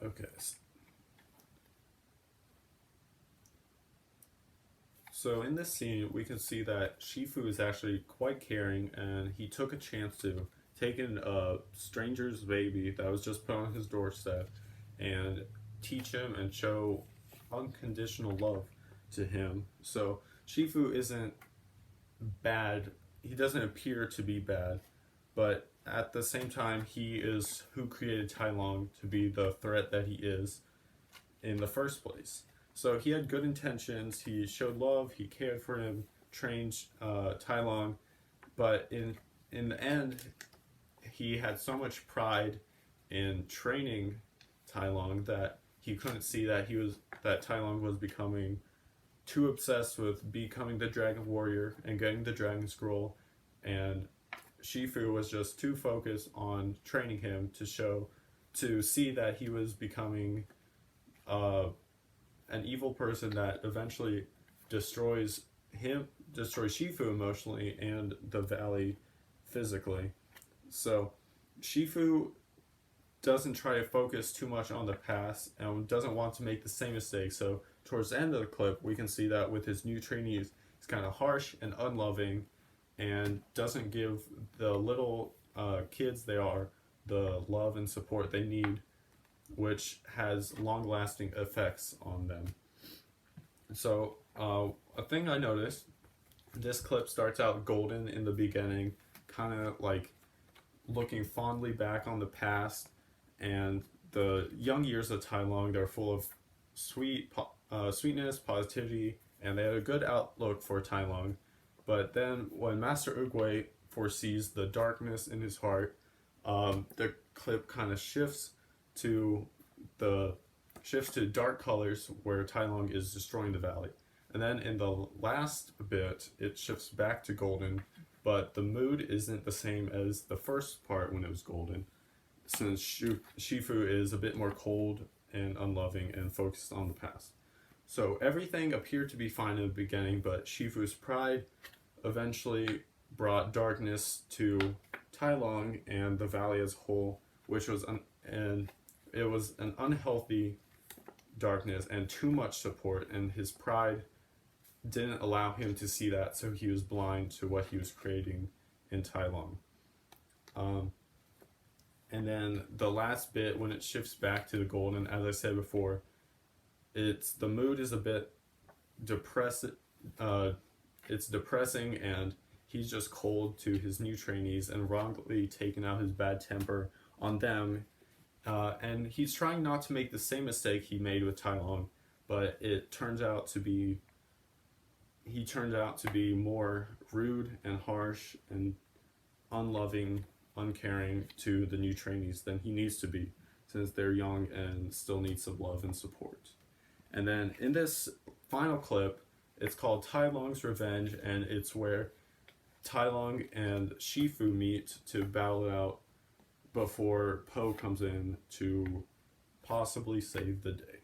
Okay. So in this scene, we can see that Shifu is actually quite caring, and he took a chance to take in a stranger's baby that was just put on his doorstep, and teach him and show unconditional love to him. So Shifu isn't bad. He doesn't appear to be bad, but at the same time, he is who created Tai Long to be the threat that he is in the first place. So he had good intentions. He showed love. He cared for him, trained Tai Long, but in the end, he had so much pride in training Tai Long that he couldn't see that Tai Long was becoming too obsessed with becoming the Dragon Warrior and getting the Dragon Scroll, and Shifu was just too focused on training him to see that he was becoming uh, an evil person that eventually destroys destroys Shifu emotionally and the valley physically. So Shifu doesn't try to focus too much on the past and doesn't want to make the same mistake. So towards the end of the clip, we can see that with his new trainees, he's kind of harsh and unloving, and doesn't give the little kids they are the love and support they need, which has long-lasting effects on them. So a thing I noticed, this clip starts out golden in the beginning, kind of like looking fondly back on the past and the young years of Tai Long. They're full of sweetness, positivity, and they had a good outlook for Tai Long. But then when Master Oogway foresees the darkness in his heart, the clip kind of to the shifts to dark colors where Tai Long is destroying the valley. And then in the last bit, it shifts back to golden, but the mood isn't the same as the first part when it was golden, since Shifu is a bit more cold and unloving and focused on the past. So everything appeared to be fine in the beginning, but Shifu's pride eventually brought darkness to Tai Long and the valley as a whole, which was and it was an unhealthy darkness and too much support, and his pride didn't allow him to see that, so he was blind to what he was creating in Tai Long. And then the last bit, when it shifts back to the golden, as I said before, the mood is a bit it's depressing, and he's just cold to his new trainees and wrongly taking out his bad temper on them. And he's trying not to make the same mistake he made with Tai Long, but he turns out to be more rude and harsh and unloving, uncaring to the new trainees than he needs to be, since they're young and still need some love and support. And then in this final clip, it's called Tai Long's Revenge, and it's where Tai Long and Shifu meet to battle it out before Po comes in to possibly save the day.